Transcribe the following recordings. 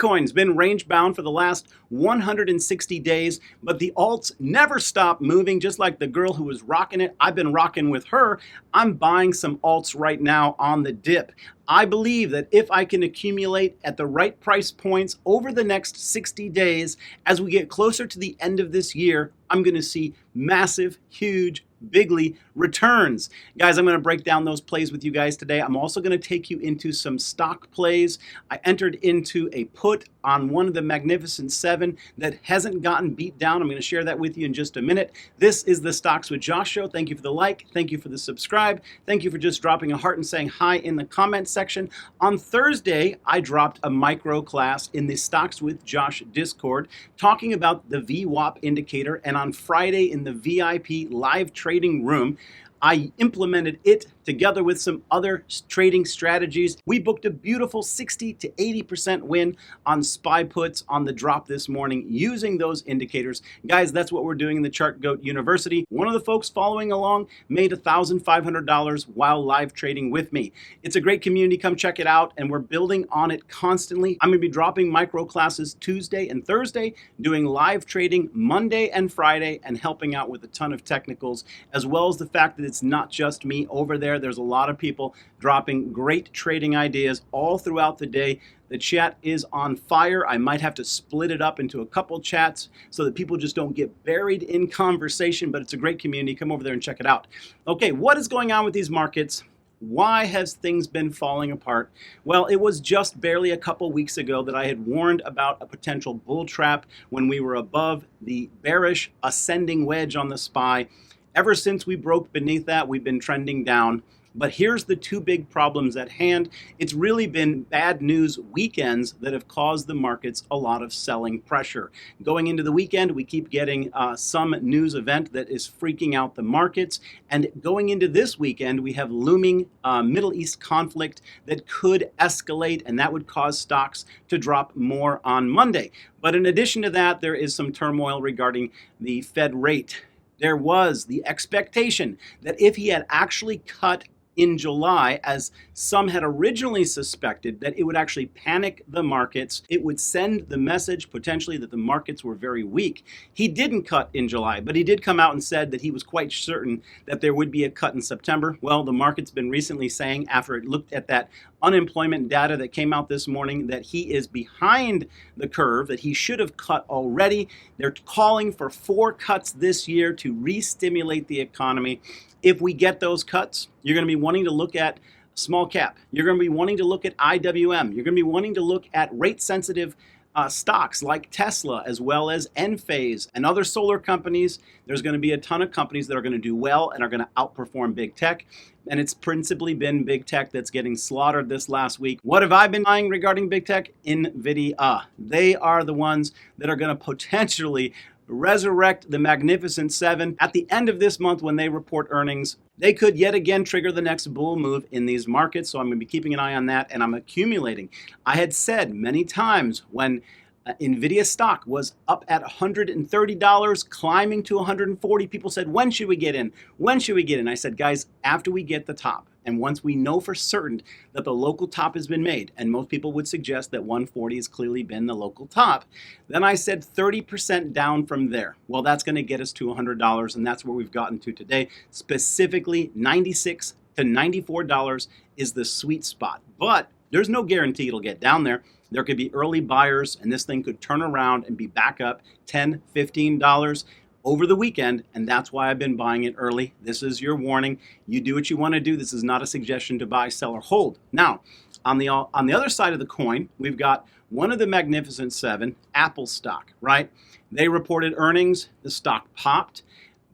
Bitcoin's been range bound for the last 160 days, but the alts never stop moving, just like the girl who was rocking it. I've been rocking with her. I'm buying some alts right now on the dip. I believe that if I can accumulate at the right price points over the next 60 days, as we get closer to the end of this year, I'm going to see massive, huge, bigly returns. Guys, I'm going to break down those plays with you guys today. I'm also going to take you into some stock plays. I entered into a put on one of the Magnificent Seven that hasn't gotten beat down. I'm going to share that with you in just a minute. This is the Stocks with Josh show. Thank you for the like. Thank you for the subscribe. Thank you for just dropping a heart and saying hi in the comments section. On Thursday, I dropped a micro class in the Stocks with Josh Discord talking about the VWAP indicator, and on Friday in the VIP live trading room, I implemented it together with some other trading strategies. We booked a beautiful 60 to 80% win on SPY puts on the drop this morning using those indicators. Guys, that's what we're doing in the Chart Goat University. One of the folks following along made $1,500 while live trading with me. It's a great community. Come check it out, and we're building on it constantly. I'm going to be dropping micro classes Tuesday and Thursday, doing live trading Monday and Friday, and helping out with a ton of technicals, as well as the fact that it's not just me over there. There's a lot of people dropping great trading ideas all throughout the day. The chat is on fire. I might have to split it up into a couple chats so that people just don't get buried in conversation, but it's a great community. Come over there and check it out. Okay, what is going on with these markets? Why has things been falling apart? Well, it was just barely a couple weeks ago that I had warned about a potential bull trap when we were above the bearish ascending wedge on the SPY. Ever since we broke beneath that, we've been trending down. But here's the two big problems at hand. It's really been bad news weekends that have caused the markets a lot of selling pressure. Going into the weekend, we keep getting some news event that is freaking out the markets. And going into this weekend, we have looming Middle East conflict that could escalate, and that would cause stocks to drop more on Monday. But in addition to that, there is some turmoil regarding the Fed rate. There was the expectation that if he had actually cut in July, as some had originally suspected, that it would actually panic the markets. It would send the message potentially that the markets were very weak. He didn't cut in July, but he did come out and said that he was quite certain that there would be a cut in September. Well, the market's been recently saying, after it looked at that unemployment data that came out this morning, that he is behind the curve, that he should have cut already. They're calling for 4 cuts this year to re-stimulate the economy. If we get those cuts, you're going to be wanting to look at small cap. You're going to be wanting to look at IWM. You're going to be wanting to look at rate sensitive stocks like Tesla, as well as Enphase and other solar companies. There's going to be a ton of companies that are going to do well and are going to outperform big tech. And it's principally been big tech that's getting slaughtered this last week. What have I been buying regarding big tech? NVIDIA. They are the ones that are going to potentially resurrect the Magnificent Seven. At the end of this month, when they report earnings, they could yet again trigger the next bull move in these markets. So I'm going to be keeping an eye on that, and I'm accumulating. I had said many times when NVIDIA stock was up at $130, climbing to $140. People said, when should we get in? When should we get in? I said, guys, after we get the top. And once we know for certain that the local top has been made, and most people would suggest that 140 has clearly been the local top, then I said 30% down from there. Well, that's going to get us to $100, and that's where we've gotten to today. Specifically, $96 to $94 is the sweet spot. But there's no guarantee it'll get down there. There could be early buyers, and this thing could turn around and be back up $10, $15 over the weekend, and that's why I've been buying it early. This is your warning. You do what you want to do. This is not a suggestion to buy, sell, or hold. Now, on the other side of the coin, we've got one of the Magnificent Seven, Apple stock, right? They reported earnings. The stock popped,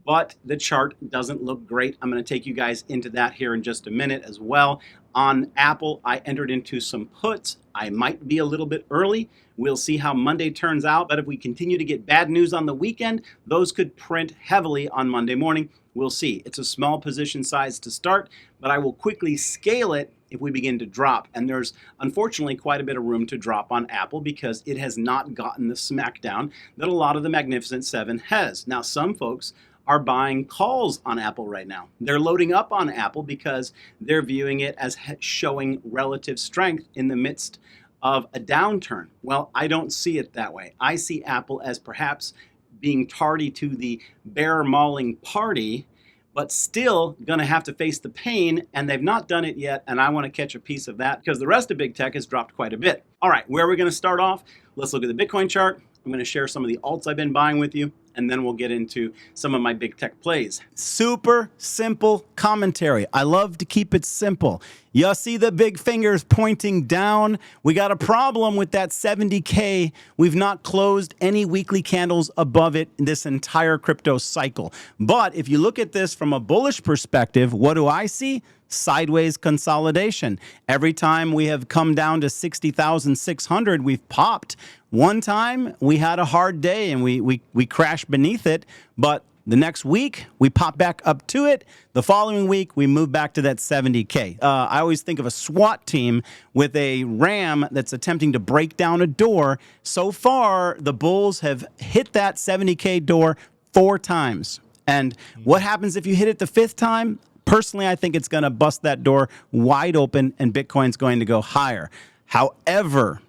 but the chart doesn't look great. I'm going to take you guys into that here in just a minute as well. On Apple, I entered into some puts. I might be a little bit early. We'll see how Monday turns out. But if we continue to get bad news on the weekend, those could print heavily on Monday morning. We'll see. It's a small position size to start, but I will quickly scale it if we begin to drop. And there's unfortunately quite a bit of room to drop on Apple because it has not gotten the smackdown that a lot of the Magnificent Seven has. Now, some folks are buying calls on Apple right now. They're loading up on Apple because they're viewing it as showing relative strength in the midst of a downturn. Well, I don't see it that way. I see Apple as perhaps being tardy to the bear mauling party, but still going to have to face the pain, and they've not done it yet, and I want to catch a piece of that because the rest of big tech has dropped quite a bit. All right, where are we going to start off? Let's look at the Bitcoin chart. I'm going to share some of the alts I've been buying with you, and then we'll get into some of my big tech plays. Super simple commentary. I love to keep it simple. You see the big fingers pointing down. We got a problem with that 70K. We've not closed any weekly candles above it in this entire crypto cycle. But if you look at this from a bullish perspective, what do I see? Sideways consolidation. Every time we have come down to 60,600, we've popped. One time we had a hard day and we crashed beneath it, but the next week we pop back up to it. The following week we move back to that 70K. I always think of a SWAT team with a ram that's attempting to break down a door. So far, the bulls have hit that 70K door 4 times. And what happens if you hit it the 5th time? Personally, I think it's going to bust that door wide open and Bitcoin's going to go higher. However,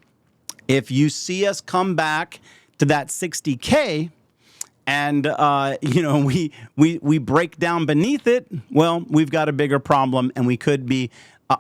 if you see us come back to that 60K and we break down beneath it, well, we've got a bigger problem and we could be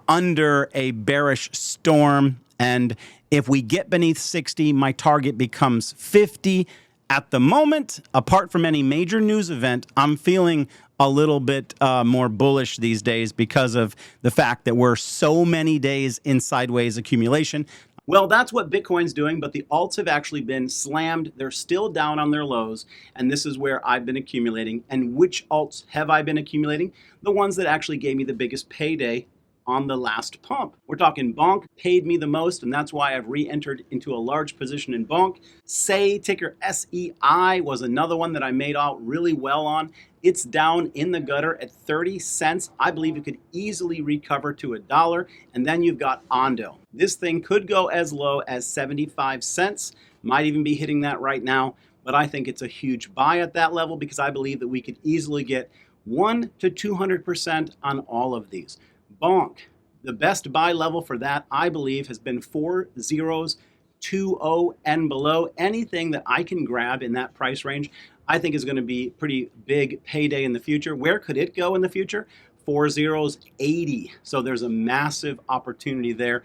under a bearish storm. And if we get beneath 60, my target becomes 50. At the moment, apart from any major news event, I'm feeling a little bit more bullish these days because of the fact that we're so many days in sideways accumulation. Well, that's what Bitcoin's doing, but the alts have actually been slammed. They're still down on their lows, and this is where I've been accumulating. And which alts have I been accumulating? The ones that actually gave me the biggest payday on the last pump. We're talking Bonk paid me the most, and that's why I've re-entered into a large position in Bonk. Say, ticker SEI, was another one that I made out really well on. It's down in the gutter at 30 cents. I believe it could easily recover to $1. And then you've got Ondo. This thing could go as low as 75 cents. Might even be hitting that right now. But I think it's a huge buy at that level because I believe that we could easily get 1 to 200% on all of these. Bonk, the best buy level for that, I believe, has been 4020 and below. Anything that I can grab in that price range, I think is going to be pretty big payday in the future. Where could it go in the future? 80. So there's a massive opportunity there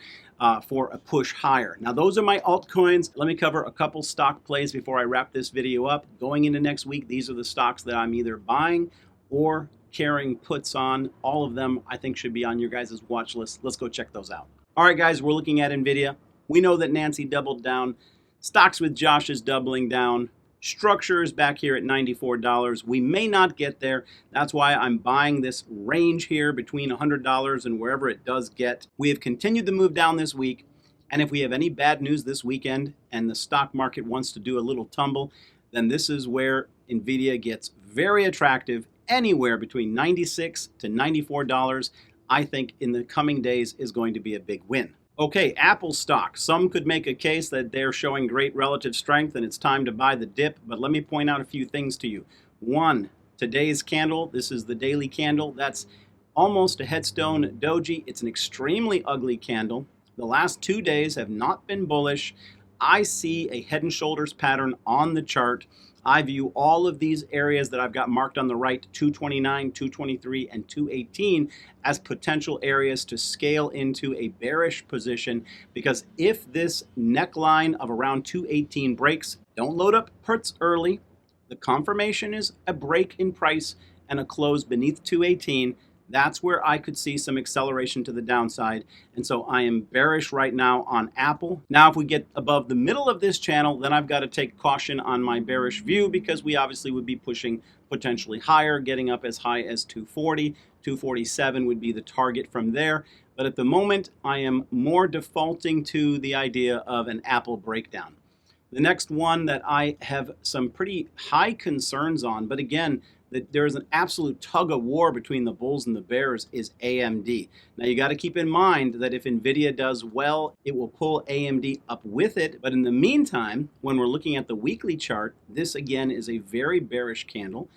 for a push higher. Now, those are my altcoins. Let me cover a couple stock plays before I wrap this video up. Going into next week, these are the stocks that I'm either buying or carrying puts on. All of them I think should be on your guys' watch list. Let's go check those out. All right, guys, we're looking at NVIDIA. We know that Nancy doubled down. Stocks with Josh is doubling down. Structure is back here at $94. We may not get there. That's why I'm buying this range here between $100 and wherever it does get. We have continued to move down this week. And if we have any bad news this weekend and the stock market wants to do a little tumble, then this is where NVIDIA gets very attractive. Anywhere between $96 to $94, I think in the coming days is going to be a big win. Okay, Apple stock. Some could make a case that they're showing great relative strength and it's time to buy the dip, but let me point out a few things to you. One, today's candle, this is the daily candle. That's almost a headstone doji. It's an extremely ugly candle. The last 2 days have not been bullish. I see a head and shoulders pattern on the chart. I view all of these areas that I've got marked on the right, 229, 223, and 218, as potential areas to scale into a bearish position, because if this neckline of around 218 breaks, don't load up puts early. The confirmation is a break in price and a close beneath 218. That's where I could see some acceleration to the downside. And so I am bearish right now on Apple. Now, if we get above the middle of this channel, then I've got to take caution on my bearish view because we obviously would be pushing potentially higher, getting up as high as 240. 247 would be the target from there. But at the moment, I am more defaulting to the idea of an Apple breakdown. The next one that I have some pretty high concerns on, but again, that there's an absolute tug of war between the bulls and the bears, is AMD. Now you got to keep in mind that if NVIDIA does well, it will pull AMD up with it. But in the meantime, when we're looking at the weekly chart, this again is a very bearish candle.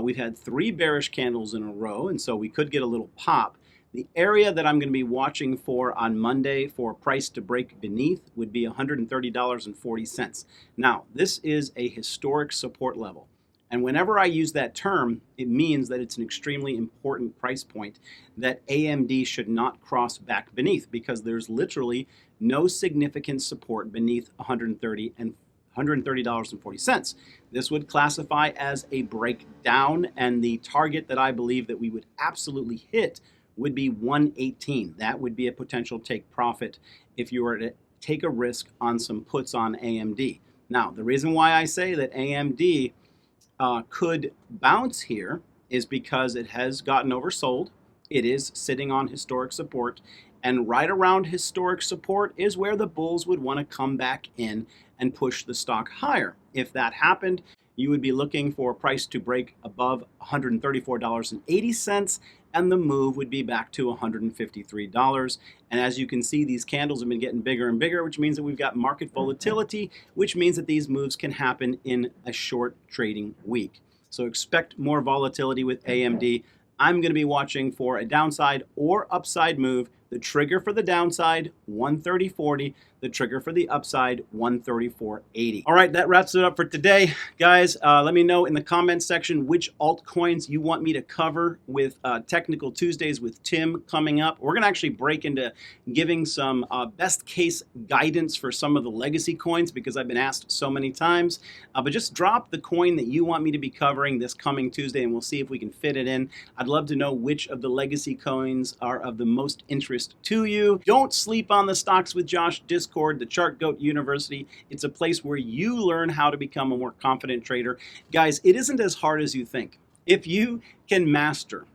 We've had 3 bearish candles in a row, and so we could get a little pop. The area that I'm going to be watching for on Monday for price to break beneath would be $130.40. Now, this is a historic support level. And whenever I use that term, it means that it's an extremely important price point that AMD should not cross back beneath, because there's literally no significant support beneath $130.40. This would classify as a breakdown, and the target that I believe that we would absolutely hit would be 118. That would be a potential take profit if you were to take a risk on some puts on AMD. Now, the reason why I say that AMD could bounce here is because it has gotten oversold. It is sitting on historic support, and right around historic support is where the bulls would want to come back in and push the stock higher. If that happened, you would be looking for a price to break above $134.80, and the move would be back to $153. And as you can see, these candles have been getting bigger and bigger, which means that we've got market volatility, which means that these moves can happen in a short trading week. So expect more volatility with AMD. I'm going to be watching for a downside or upside move. The trigger for the downside, 130.40. The trigger for the upside, 134.80. All right, that wraps it up for today. Guys, let me know in the comments section which altcoins you want me to cover with Technical Tuesdays with Tim coming up. We're going to actually break into giving some best case guidance for some of the legacy coins, because I've been asked so many times. But just drop the coin that you want me to be covering this coming Tuesday, and we'll see if we can fit it in. I'd love to know which of the legacy coins are of the most interest to you. Don't sleep on the Stocks with Josh Discord, the Chart Goat University. It's a place where you learn how to become a more confident trader. Guys, it isn't as hard as you think. If you can master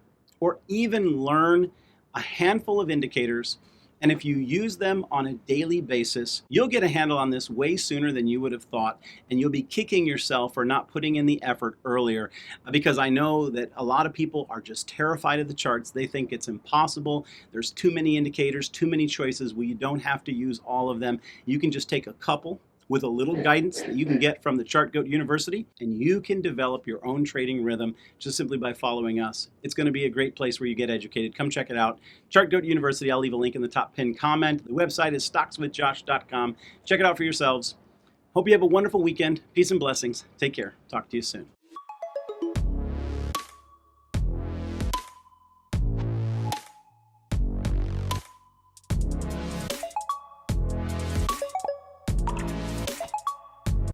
or even learn a handful of indicators, and if you use them on a daily basis, you'll get a handle on this way sooner than you would have thought, and you'll be kicking yourself for not putting in the effort earlier, because I know that a lot of people are just terrified of the charts. They think it's impossible. There's too many indicators, too many choices. Well, you don't have to use all of them. You can just take a couple with a little guidance that you can get from the Chart Goat University, and you can develop your own trading rhythm just simply by following us. It's going to be a great place where you get educated. Come check it out. Chart Goat University, I'll leave a link in the top pinned comment. The website is stockswithjosh.com. Check it out for yourselves. Hope you have a wonderful weekend. Peace and blessings. Take care. Talk to you soon.